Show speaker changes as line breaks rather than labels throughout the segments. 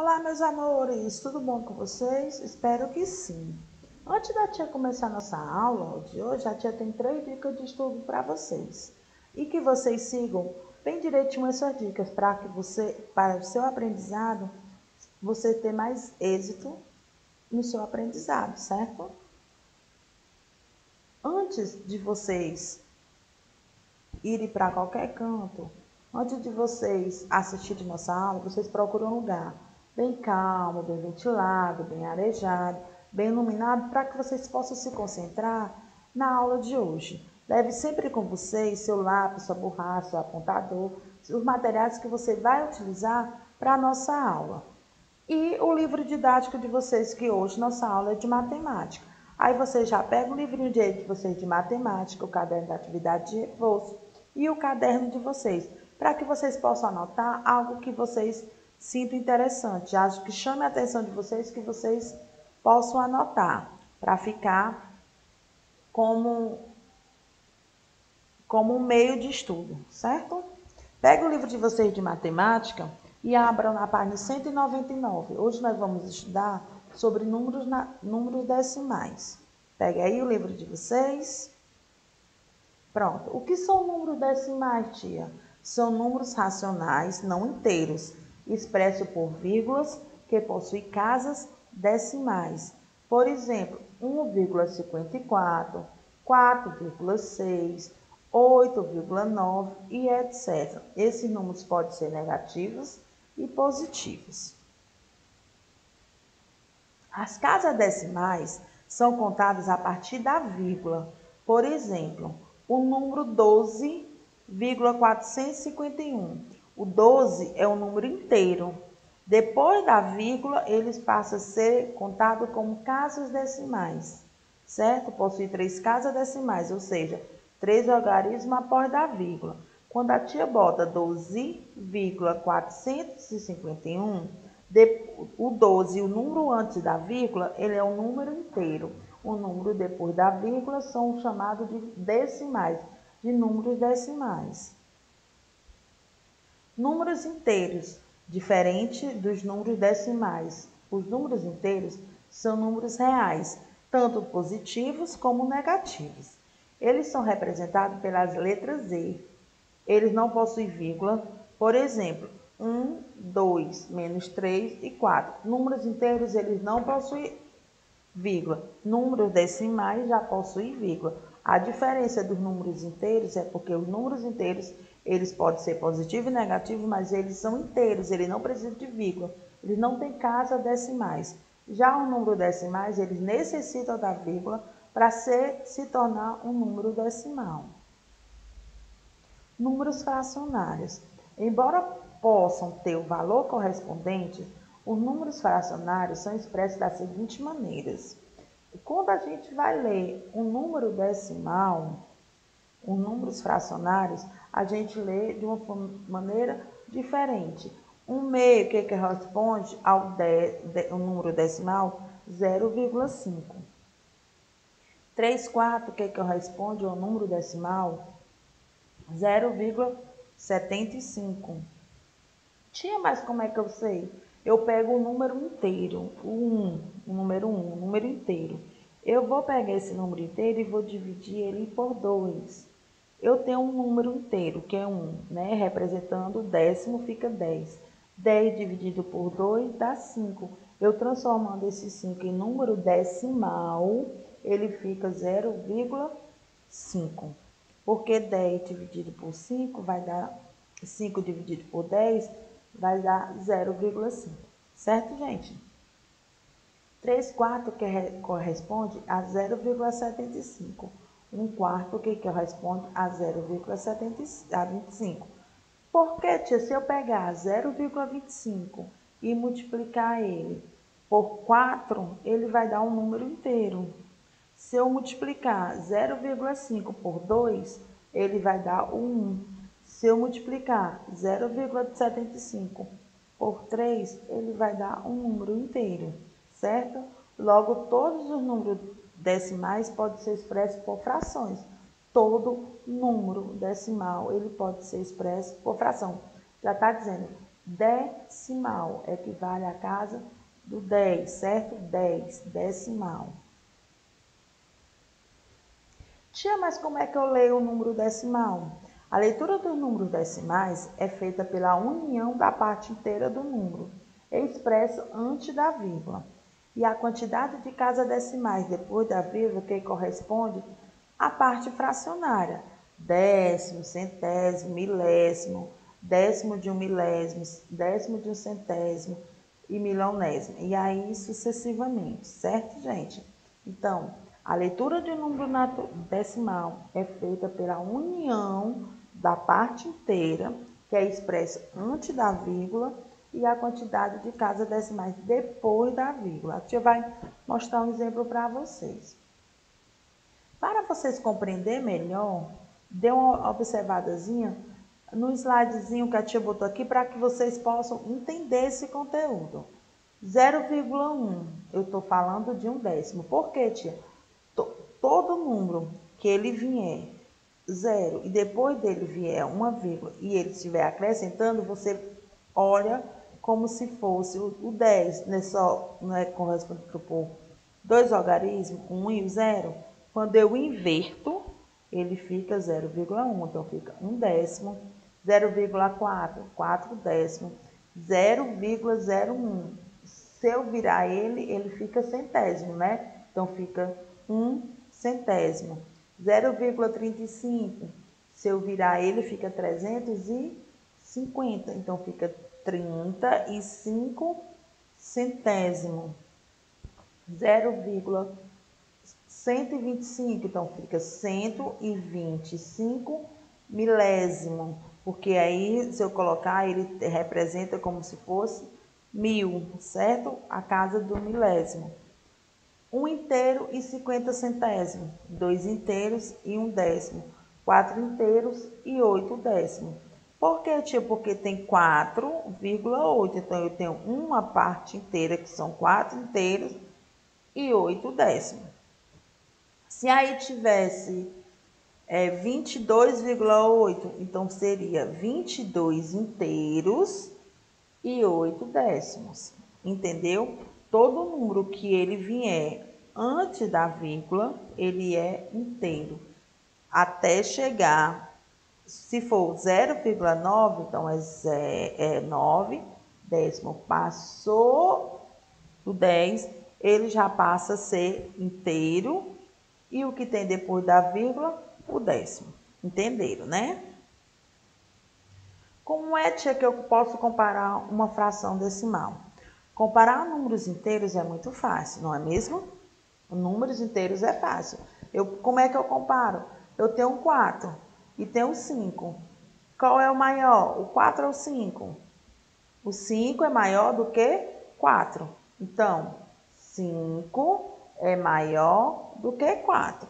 Olá, meus amores, tudo bom com vocês? Espero que sim. Antes da tia começar a nossa aula de hoje, a tia tem 3 dicas de estudo para vocês. E que vocês sigam bem direitinho essas dicas para o seu aprendizado, você ter mais êxito no seu aprendizado, certo? Antes de vocês irem para qualquer canto, antes de vocês assistirem nossa aula, vocês procuram um lugar bem calmo, bem ventilado, bem arejado, bem iluminado, para que vocês possam se concentrar na aula de hoje. Leve sempre com vocês seu lápis, sua borracha, seu apontador, os materiais que você vai utilizar para a nossa aula. E o livro didático de vocês, que hoje nossa aula é de matemática. Aí vocês já pegam o livrinho de vocês de matemática, o caderno da atividade de reforço e o caderno de vocês, para que vocês possam anotar algo que vocês sintam interessante, acho que chame a atenção de vocês, que vocês possam anotar, para ficar como um meio de estudo, certo? Pega o livro de vocês de matemática e abram na página 199. Hoje nós vamos estudar sobre números decimais. Pega aí o livro de vocês. Pronto. O que são números decimais, tia? São números racionais não inteiros, expressos por vírgulas, que possuem casas decimais. Por exemplo, 1,54, 4,6, 8,9 e etc. Esses números podem ser negativos e positivos. As casas decimais são contadas a partir da vírgula. Por exemplo, o número 12,451. O 12 é um número inteiro. Depois da vírgula, eles passam a ser contados como casas decimais, certo? Possui 3 casas decimais, ou seja, 3 logaritmos após da vírgula. Quando a tia bota 12,451, o 12, o número antes da vírgula, ele é um número inteiro. O número depois da vírgula são chamados de decimais, de números decimais. Números inteiros, diferente dos números decimais. Os números inteiros são números reais, tanto positivos como negativos. Eles são representados pelas letras Z. Eles não possuem vírgula. Por exemplo, 1, 2, menos 3 e 4. Números inteiros, eles não possuem vírgula. Números decimais já possuem vírgula. A diferença dos números inteiros é porque os números inteiros, eles podem ser positivos e negativos, mas eles são inteiros, eles não precisam de vírgula. Eles não têm casas decimais. Já o número decimais, eles necessitam da vírgula para se tornar um número decimal. Números fracionários. Embora possam ter o valor correspondente, os números fracionários são expressos das seguintes maneiras. Quando a gente vai ler um número decimal, os números fracionários, a gente lê de uma maneira diferente. 1/6, que corresponde ao número decimal, 0,5. 3/4, que corresponde ao número decimal, 0,75. Tia, mas como é que eu sei? Eu pego o número inteiro, o número 1, o número inteiro. Eu vou pegar esse número inteiro e vou dividir ele por 2. Eu tenho um número inteiro, que é 1, né? Representando o décimo, fica 10. 10 dividido por 2 dá 5. Eu transformando esse 5 em número decimal, ele fica 0,5. Porque 10 dividido por 5 vai dar 5 dividido por 10 vai dar 0,5. Certo, gente? 3/4 que corresponde a 0,75. 1/4 que corresponde a 0,25. Por que, tia, se eu pegar 0,25 e multiplicar ele por 4, ele vai dar um número inteiro. Se eu multiplicar 0,5 por 2, ele vai dar 1. Se eu multiplicar 0,75 por 3, ele vai dar um número inteiro, certo? Logo, todos os números decimais podem ser expressos por frações. Todo número decimal, ele pode ser expresso por fração. Já está dizendo decimal, equivale à casa do 10, certo? 10, decimal. Tia, mas como é que eu leio o número decimal? A leitura dos números decimais é feita pela união da parte inteira do número, expresso antes da vírgula. E a quantidade de casas decimais depois da vírgula que corresponde à parte fracionária. Décimo, centésimo, milésimo, décimo de um milésimo, décimo de um centésimo e milionésimo. E aí sucessivamente, certo, gente? Então, a leitura de um número decimal é feita pela união da parte inteira, que é expressa antes da vírgula, e a quantidade de casas decimais depois da vírgula. A tia vai mostrar um exemplo para vocês. Para vocês compreenderem melhor, dê uma observadazinha no slidezinho que a tia botou aqui para que vocês possam entender esse conteúdo. 0,1, eu estou falando de um décimo. Por quê, tia? Todo número que ele vier 0 e depois dele vier uma vírgula e ele estiver acrescentando, você olha como se fosse o 10, não é corresponde por dois algarismos, o 1 e o 0. Quando eu inverto, ele fica 0,1, então fica 1 décimo, 0,4, 4 décimos, 0,01. Se eu virar ele fica centésimo, né? Então fica 1 centésimo. 0,35, se eu virar ele fica 350, então fica 35 centésimo. 0,125, então fica 125 milésimo, porque aí se eu colocar ele representa como se fosse 1000, certo? A casa do milésimo. 1 inteiro e 50 centésimos, 2 inteiros e 1 décimo, 4 inteiros e 8 décimos. Por que, tia? Porque tem 4,8, então eu tenho uma parte inteira que são 4 inteiros e 8 décimos. Se aí tivesse 22,8, então seria 22 inteiros e 8 décimos, entendeu? Todo número que ele vier antes da vírgula, ele é inteiro, até chegar, se for 0,9, então é 9 décimo, passou do 10, ele já passa a ser inteiro, e o que tem depois da vírgula, o décimo, entenderam, né? Como é, tia, que eu posso comparar uma fração decimal? Comparar números inteiros é muito fácil, não é mesmo? Números inteiros é fácil. Como é que eu comparo? Eu tenho um 4 e tenho um 5. Qual é o maior? O 4 ou o 5? O 5 é maior do que 4. Então, 5 é maior do que 4.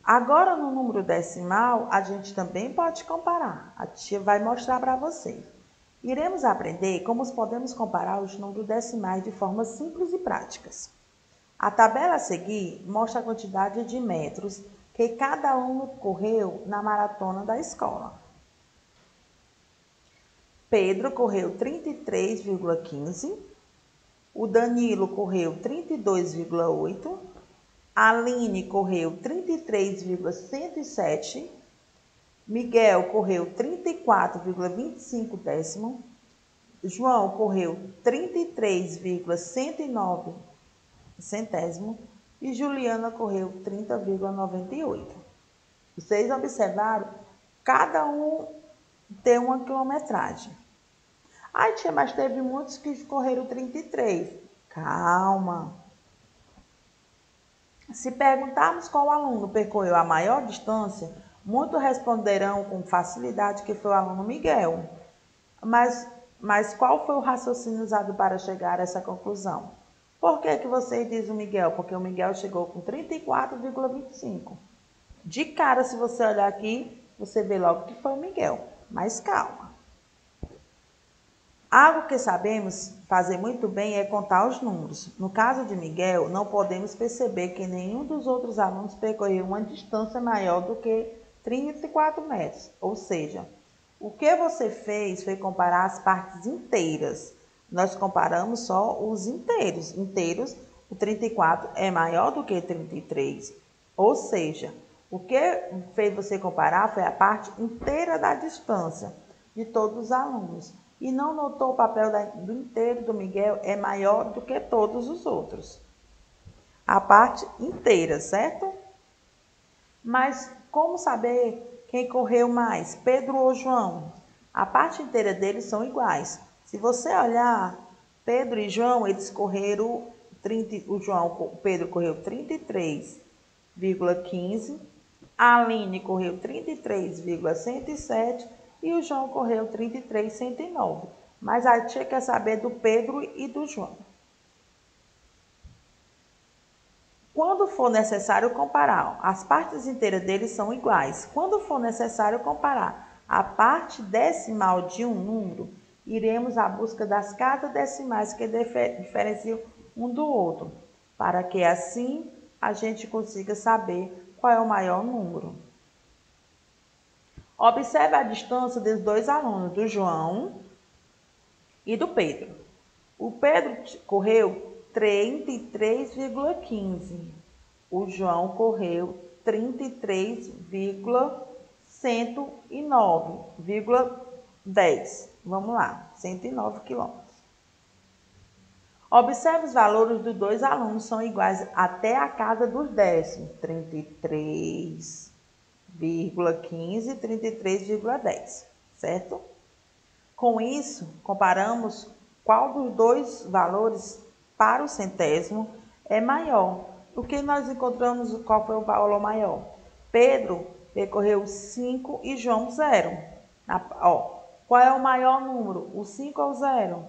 Agora, no número decimal, a gente também pode comparar. A tia vai mostrar para vocês. Iremos aprender como podemos comparar os números decimais de forma simples e práticas. A tabela a seguir mostra a quantidade de metros que cada aluno correu na maratona da escola. Pedro correu 33,15, o Danilo correu 32,8, a Aline correu 33,107, Miguel correu 34,25 décimo, João correu 33,109 centésimo e Juliana correu 30,98. Vocês observaram? Cada um tem uma quilometragem. Ai, tia, mas teve muitos que correram 33. Calma. Se perguntarmos qual aluno percorreu a maior distância, muitos responderão com facilidade que foi o aluno Miguel. Mas qual foi o raciocínio usado para chegar a essa conclusão? Por que você diz o Miguel? Porque o Miguel chegou com 34,25. De cara, se você olhar aqui, você vê logo que foi o Miguel. Mas calma. Algo que sabemos fazer muito bem é contar os números. No caso de Miguel, não podemos perceber que nenhum dos outros alunos percorreu uma distância maior do que 34 metros. Ou seja, O que você fez foi comparar as partes inteiras. Nós comparamos só os inteiros. Inteiros, o 34 é maior do que 33. Ou seja, o que fez você comparar foi a parte inteira da distância de todos os alunos. E não notou o papel do inteiro do Miguel é maior do que todos os outros. A parte inteira, certo? Mas como saber quem correu mais, Pedro ou João? A parte inteira deles são iguais. Se você olhar, Pedro e João, eles correram, o Pedro correu 33,15, a Aline correu 33,107 e o João correu 33,109. Mas a tia quer saber do Pedro e do João. Quando for necessário comparar, as partes inteiras deles são iguais. Quando for necessário comparar a parte decimal de um número, iremos à busca das casas decimais que diferenciam um do outro, para que assim a gente consiga saber qual é o maior número. Observe a distância dos dois alunos, do João e do Pedro. O Pedro correu 33,15. O João correu 33,109,10. Vamos lá, 109 quilômetros. Observe os valores dos dois alunos são iguais até a casa dos décimos, 33,15 e 33,10, certo? Com isso, comparamos qual dos dois valores para o centésimo é maior. O que nós encontramos, qual foi o valor maior? Pedro percorreu 5 e João 0. Qual é o maior número? O 5 ou o 0?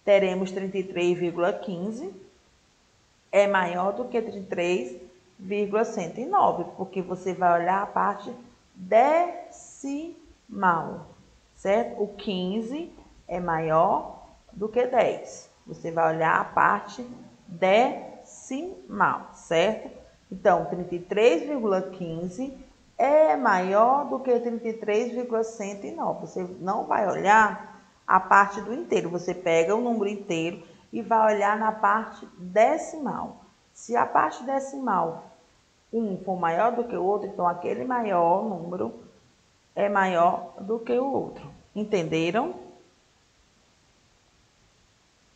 Teremos 33,15. É maior do que 33,109, porque você vai olhar a parte decimal, certo? O 15 é maior do que 10. Você vai olhar a parte decimal, certo? Então, 33,15 é maior do que 33,109. Você não vai olhar a parte do inteiro. Você pega o número inteiro e vai olhar na parte decimal. Se a parte decimal um for maior do que o outro, então aquele maior número é maior do que o outro. Entenderam?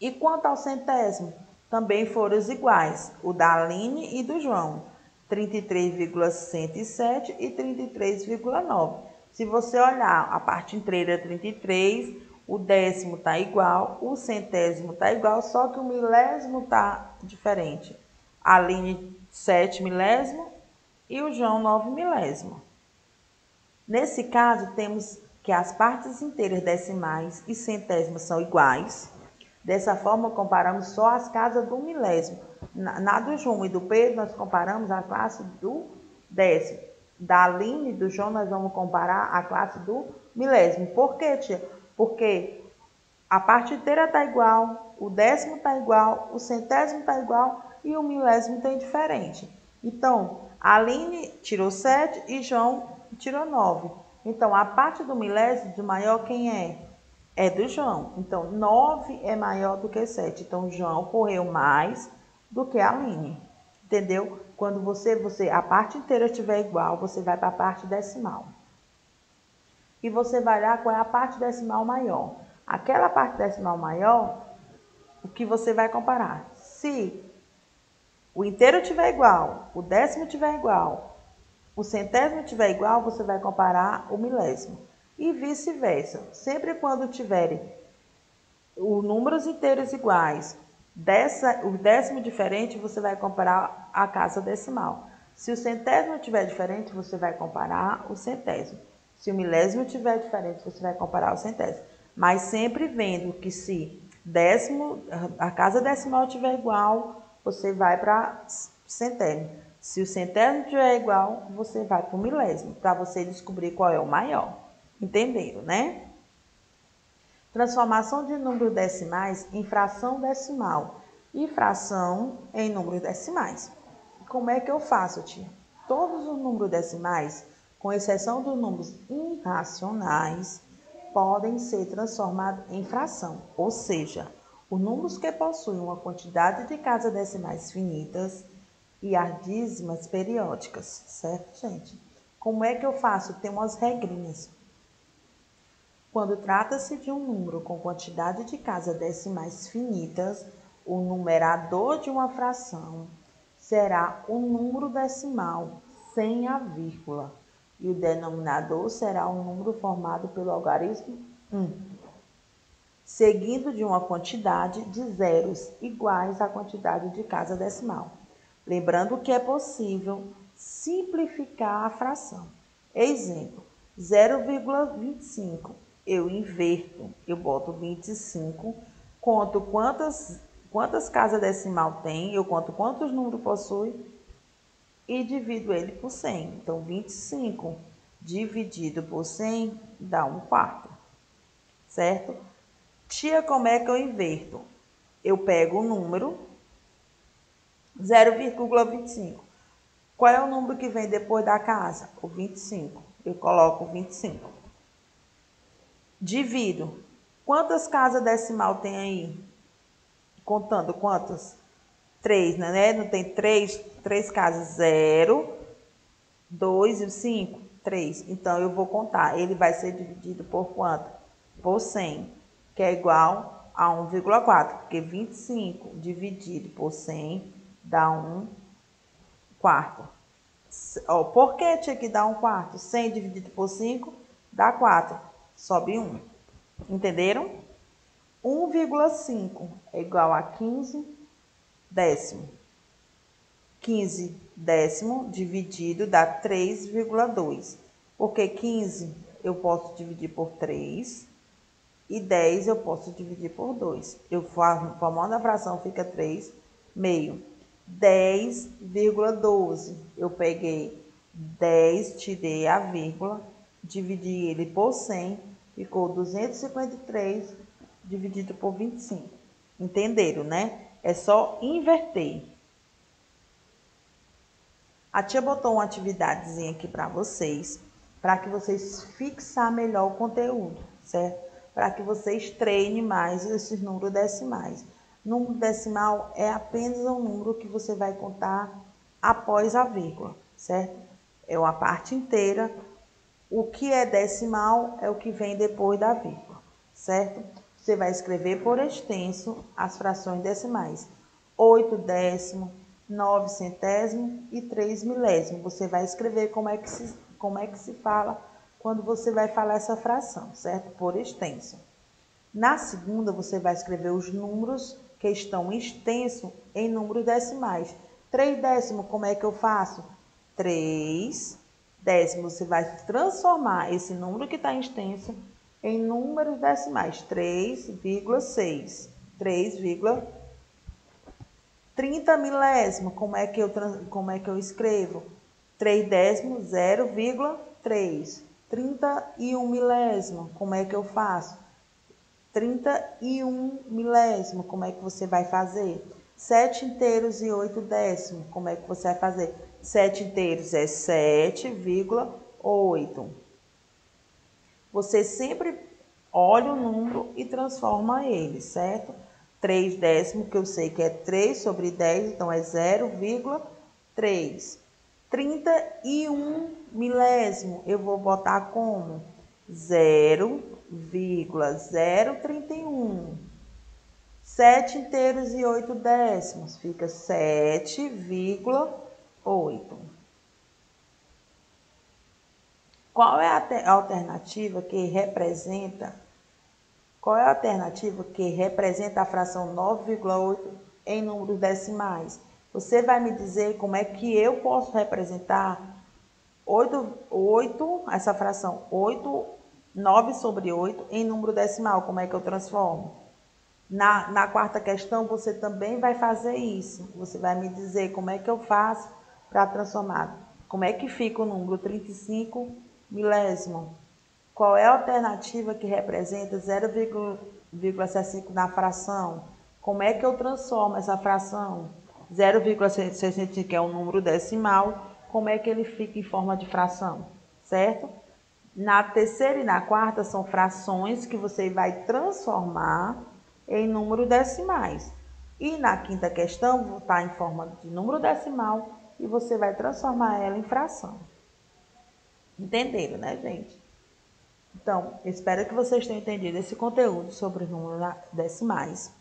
E quanto ao centésimo? Também foram os iguais, o da Aline e do João, 33,107 e 33,9. Se você olhar a parte inteira é 33, o décimo está igual, o centésimo está igual, só que o milésimo está diferente. A Aline 7 milésimo e o João 9 milésimo. Nesse caso, temos que as partes inteiras decimais e centésimas são iguais. Dessa forma, comparamos só as casas do milésimo. Na do João e do Pedro, nós comparamos a classe do décimo. Da Aline e do João, nós vamos comparar a classe do milésimo. Por quê, tia? Porque a parte inteira está igual, o décimo está igual, o centésimo está igual e o milésimo tem diferente. Então, a Aline tirou 7 e João tirou 9. Então, a parte do milésimo, do maior, quem é? É do João. Então, 9 é maior do que 7. Então, João correu mais do que a Aline. Entendeu? Quando a parte inteira estiver igual, você vai para a parte decimal. E você vai olhar qual é a parte decimal maior. Aquela parte decimal maior, o que você vai comparar? Se o inteiro estiver igual, o décimo estiver igual, o centésimo estiver igual, você vai comparar o milésimo. E vice-versa. Sempre quando tiverem os números inteiros iguais, o décimo diferente, você vai comparar a casa decimal. Se o centésimo estiver diferente, você vai comparar o centésimo. Se o milésimo estiver diferente, você vai comparar o centésimo. Mas sempre vendo que se a casa decimal estiver igual, você vai para centésimo. Se o centésimo estiver igual, você vai para o milésimo, para você descobrir qual é o maior. Entenderam, né? Transformação de números decimais em fração decimal e fração em números decimais. Como é que eu faço, tia? Todos os números decimais, com exceção dos números irracionais, podem ser transformados em fração, ou seja, os números que possuem uma quantidade de casas decimais finitas e as dízimas periódicas, certo, gente? Como é que eu faço? Tem umas regrinhas. Quando trata-se de um número com quantidade de casas decimais finitas, o numerador de uma fração será o número decimal sem a vírgula e o denominador será o número formado pelo algarismo 1, seguindo de uma quantidade de zeros iguais à quantidade de casa decimal. Lembrando que é possível simplificar a fração. Exemplo, 0,25. Eu inverto, eu boto 25, conto quantas casas decimal tem, eu conto quantos números possui e divido ele por 100. Então, 25 dividido por 100 dá 1/4, certo? Tia, como é que eu inverto? Eu pego o número 0,25. Qual é o número que vem depois da casa? O 25. Eu coloco 25. Divido. Quantas casas decimal tem aí? Contando quantas? 3, né? Não tem 3 casas? 0, 2 e 5? 3. Então, eu vou contar. Ele vai ser dividido por quanto? Por 100, que é igual a 1,4. Porque 25 dividido por 100 dá 1/4. Por que tinha que dar 1/4? 100 dividido por 5 dá 4. Sobe 1. Entenderam? 1,5 é igual a 15 décimo. 15 décimo dividido dá 3,2. Porque 15 eu posso dividir por 3 e 10 eu posso dividir por 2. Eu formando a fração fica 3 meio. 10,12. Eu peguei 10, tirei a vírgula, dividi ele por 100, ficou 253 dividido por 25. Entenderam, né? É só inverter. A tia botou uma atividadezinha aqui para vocês fixar melhor o conteúdo, certo? Para que vocês treinem mais esses números decimais. Número decimal é apenas um número que você vai contar após a vírgula, certo? É uma parte inteira. O que é decimal é o que vem depois da vírgula, certo? Você vai escrever por extenso as frações decimais. 8 décimo, 9 centésimo e 3 milésimo. Você vai escrever como é que se fala quando você vai falar essa fração, certo? Por extenso. Na segunda, você vai escrever os números que estão extensos em números decimais. 3 décimo, como é que eu faço? 3 décimos, você vai transformar esse número que está extenso em números decimais. 3,6, 30 milésimo, como é que eu escrevo? 3 décimos, 0,3. 31 milésimo, como é que eu faço? 31 milésimo, como é que você vai fazer? 7 inteiros e 8 décimos, como é que você vai fazer? 7 inteiros é 7,8. Você sempre olha o número e transforma ele, certo? 3 décimos, que eu sei que é 3 sobre 10, então é 0,3. 31 milésimo, eu vou botar como? 0,031. 7 inteiros e 8 décimos, fica 7,8. Qual é a alternativa que representa a fração 9,8 em números decimais? Você vai me dizer como é que eu posso representar essa fração 9 sobre 8 em número decimal, como é que eu transformo? Na quarta questão, você também vai fazer isso. Você vai me dizer como é que eu faço para transformar. Como é que fica o número 35 milésimo? Qual é a alternativa que representa 0,65 na fração? Como é que eu transformo essa fração? 0,65 é um número decimal. Como é que ele fica em forma de fração? Certo? Na terceira e na quarta são frações que você vai transformar em número decimais. E na quinta questão está em forma de número decimal e você vai transformar ela em fração. Entenderam, né, gente? Então, espero que vocês tenham entendido esse conteúdo sobre números decimais.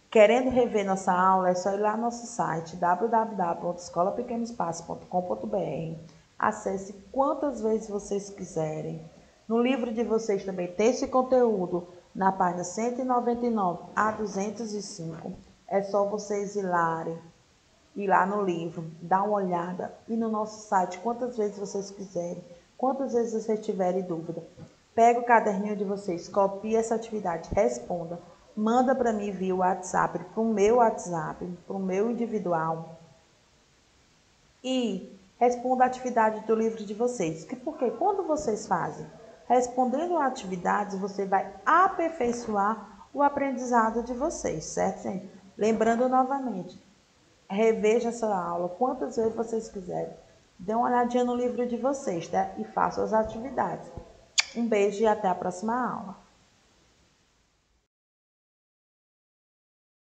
Querendo rever nossa aula, é só ir lá no nosso site www.escolapequenoespaço.com.br. Acesse quantas vezes vocês quiserem. No livro de vocês também tem esse conteúdo na página 199 a 205. É só vocês ir lá no livro, dar uma olhada e no nosso site quantas vezes vocês quiserem, quantas vezes vocês tiverem dúvida. Pega o caderninho de vocês, copie essa atividade, responda, manda para mim via WhatsApp, para o meu WhatsApp, para o meu individual e responda a atividade do livro de vocês. Porque quando vocês fazem respondendo a atividades, você vai aperfeiçoar o aprendizado de vocês, certo, gente? Lembrando novamente, reveja essa aula quantas vezes vocês quiserem. Dê uma olhadinha no livro de vocês, tá? E façam as atividades. Um beijo e até a próxima aula.